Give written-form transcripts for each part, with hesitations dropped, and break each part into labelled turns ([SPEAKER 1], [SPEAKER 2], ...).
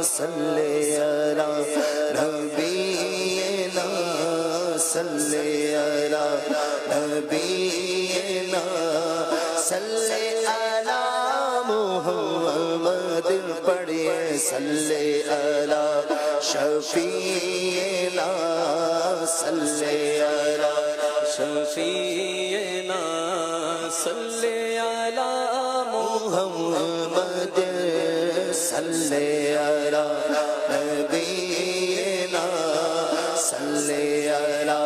[SPEAKER 1] صلی علی نبینا صلی علی نبینا صلی علی محمد پڑھیے صلی علی شفیعنا صلی علی
[SPEAKER 2] شفیعنا صلی علی
[SPEAKER 1] محمد صلی علی نبینا صلی علی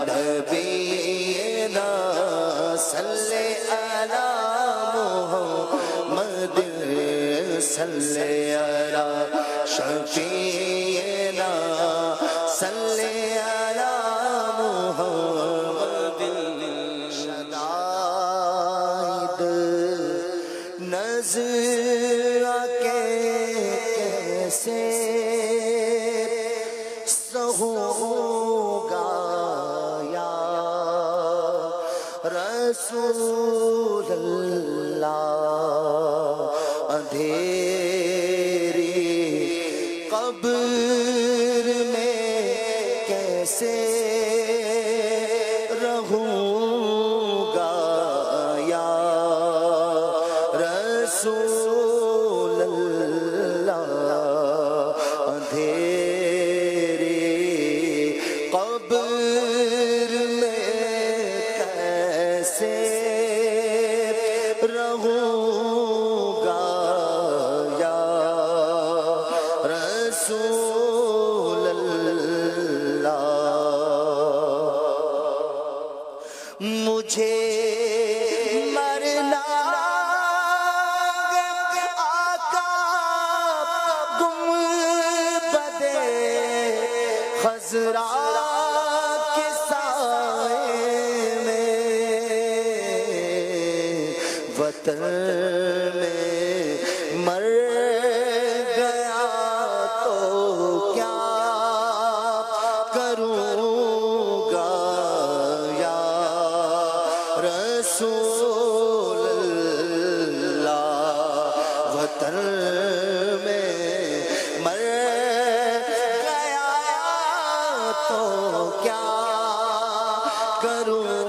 [SPEAKER 1] نبینا صلی علی محمد صلی علی شفیعنا صلی علی محمد شدائد نظر کے کیسے سہوگا یا رسول اللہ اندھیری قبر میں کیسے رہوں گا یا رسول اللہ اندھیری قبر میں کیسے رہوں گا یا رسول اللہ مجھے مرنا آقا گنبد خضرا کے سائے میں وطن میں مر گیا تو کیا کروں گا یا رسول اللہ وطن میں مر گیا تو کیا کروں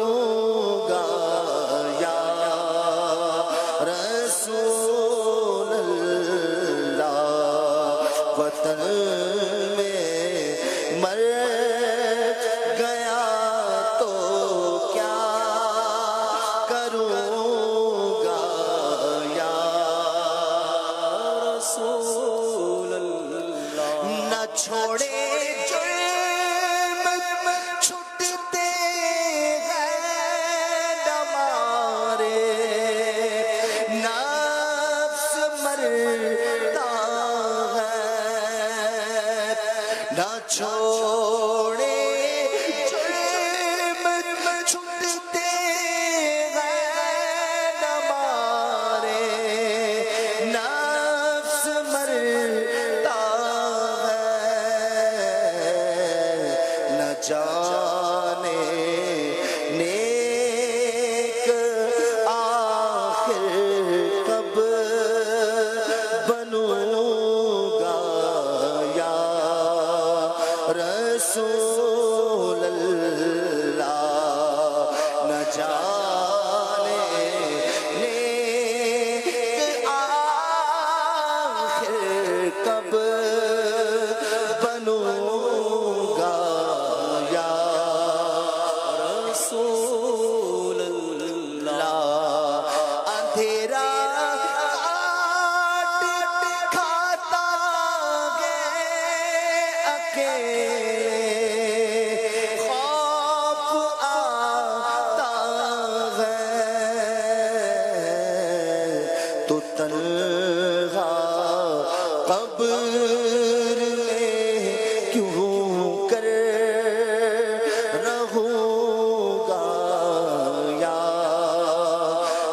[SPEAKER 1] گا یا رسول اللہ وطن میں مر گیا تو کیا کروں گا یا
[SPEAKER 2] رسول اللہ
[SPEAKER 1] نہ چھوڑے جرم چھٹتے ہیں ہمارے نفس مرتا ہے نہ چھوڑے جرم چھٹتے ہیں ہمارے نفس مرتا نہ جانے نیک آخر کب بنوں گا یا رسول اللہ نہ جانے نیک آخر کب بنوں گا یا
[SPEAKER 2] رسول اللہ
[SPEAKER 1] اندھیرا کاٹ کھاتا گئے اکیلے خوف آتا ہے تو تنہا قبر میں کیوں کر رہوں گا یا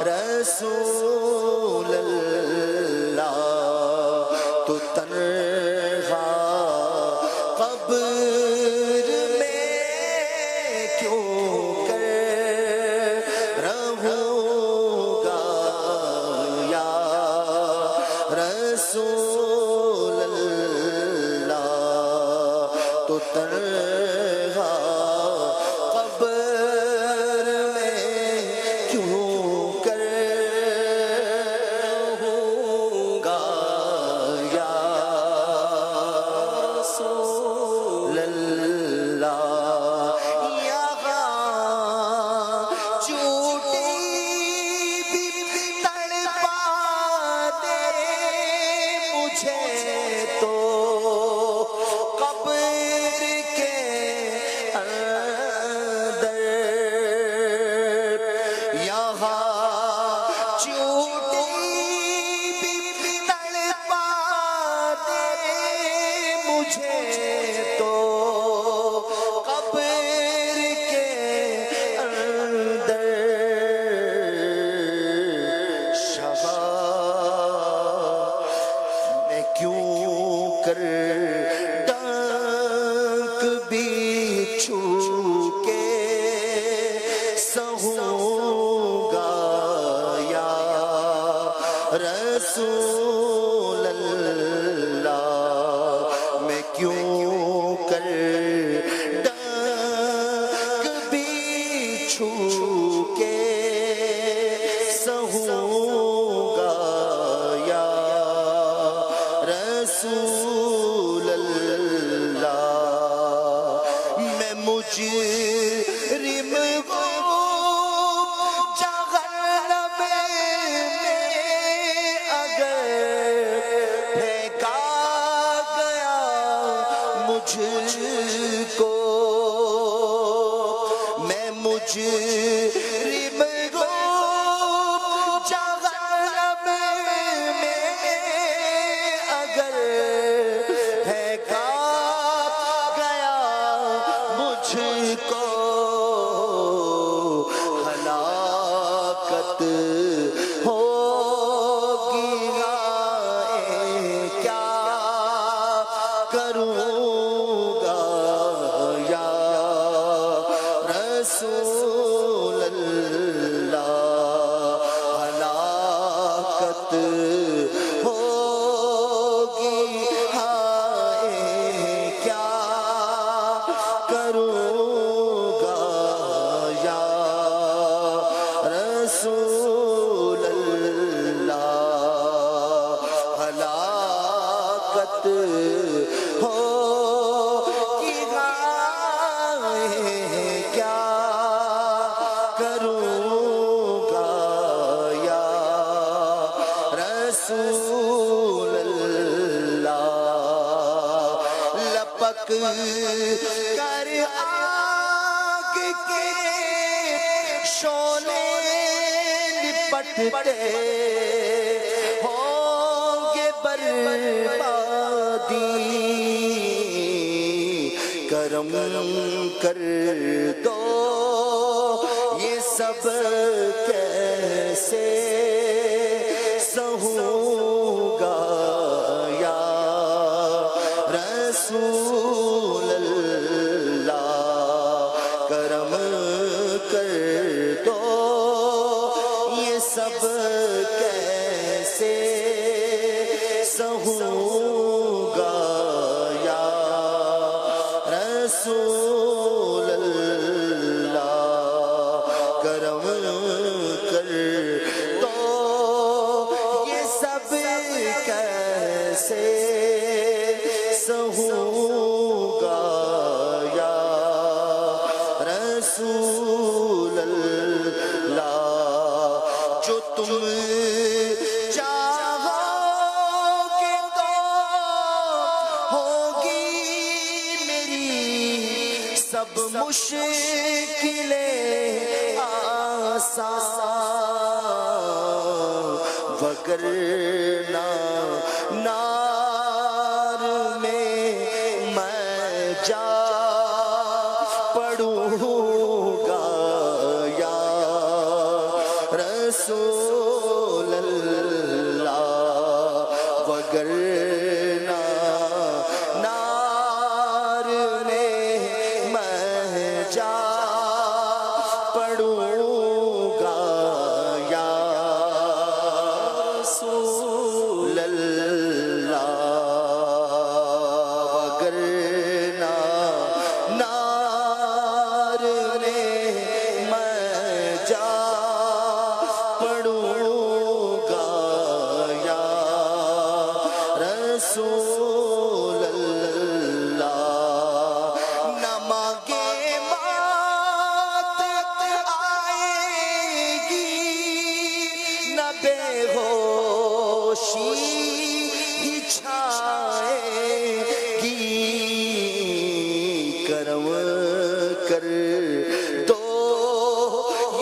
[SPEAKER 1] رسول اللہ تو تنہا قبر میں کیوں کر رہوں گا یا رسول تو تنہا قبر میں کیوں کر رہوں گا یا رسول اللہ یہاں چوٹی بھی تڑپا دے مجھے تو قبر کے اندر یہاں چوٹی بھی تڑپا دے مجھے تو قبر کے اندر شفا میں کیوں کر ڈانک بھی چھو کے سہوں گا یا رسول اللہ میں کیوں کر ڈانک بھی چھو کے سہوں گا یا رسول اللہ میں مجرم ہوں جہنم میں اگر پھینکا گیا مجھ کو میں مجرم ہوں جہنم میں اگر پھینکا گیا مجھ کو ہلاکت ہوگی کیا کروں گا یا رسول اللہ ہلاکت ہوگی کیا کروں گا یا رسول اللہ ہلاکت ہوگی کیا کروں گا یا رسول اللہ لپک کر آگ کے شعلے لپٹتے ہوں گے بربادی کرم کر دو یہ سب کیسے سہوں گا یا رسول اللہ کرم کر دو یہ سب کیسے سہوں گا یا رسول اللہ کرم کر دو یہ سب کیسے سہوں گا یا رسول اللہ جو تم چاہو گے تو ہوگی میری سب مشکلیں آسان وگرنہ نار میں میں جا پڑوں گا یا رسول اللہ وگرنہ نار میں میں جا پڑوں گا یا رسول اللہ وگرنہ رسول اللہ نہ مانگے مات آئے گی نہ بے ہوشی ہی چھائے گی کرم کر دو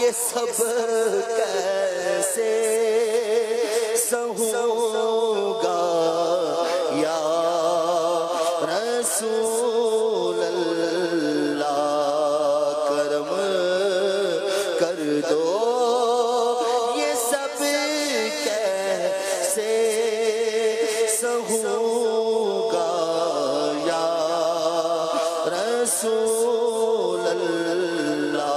[SPEAKER 1] یہ سب کیسے سہوں گا یا رسول اللہ کرم کر دو یہ سب کیسے سہوں گا یا رسول اللہ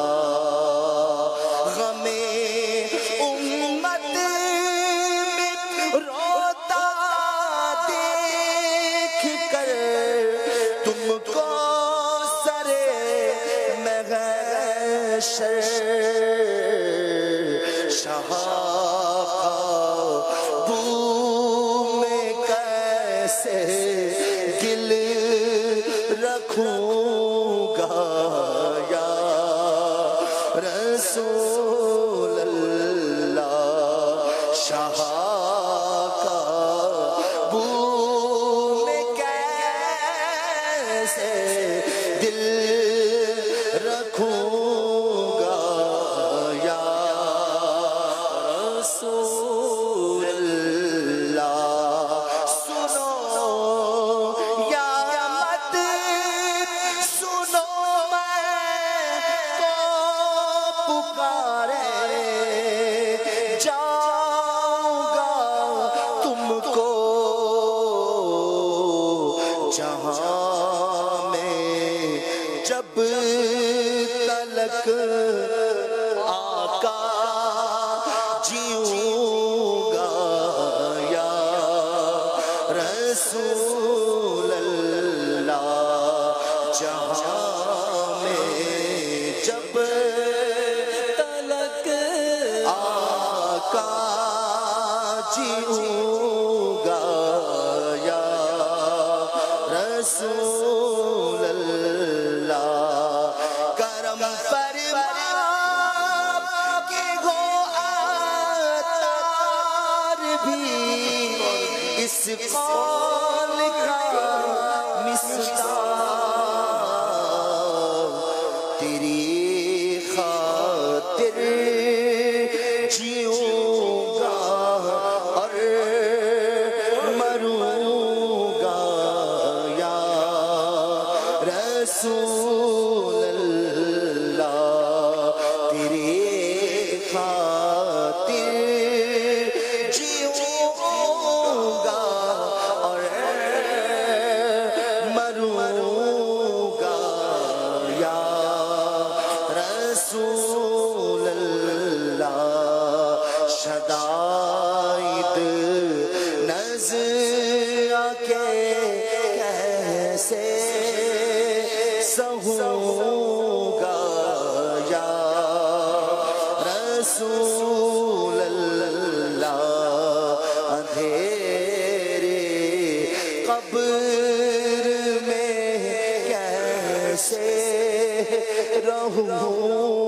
[SPEAKER 1] شہابو میں کیسے دل رکھوں گا یا رسول اللہ شہابو میں کیسے دل رکھوں رسول اللہ سنو یا مت سنو میں کو پکارے جاؤں گا تم کو جہاں میں جب تلک آقا جیوں گا یا رسول اللہ جہاں میں جب تلک آقا جیوں گا یا رسول اللہ کرم فرما اس قول کا مصداق تیری خاطر جیوں گا اور مروں گا یا رسول اللہ تیری خاطر رسول اللہ شدائد نظر کے کیسے سہوں گا یا رسول اللہ اندھیرے قبر میں کیسے رہوں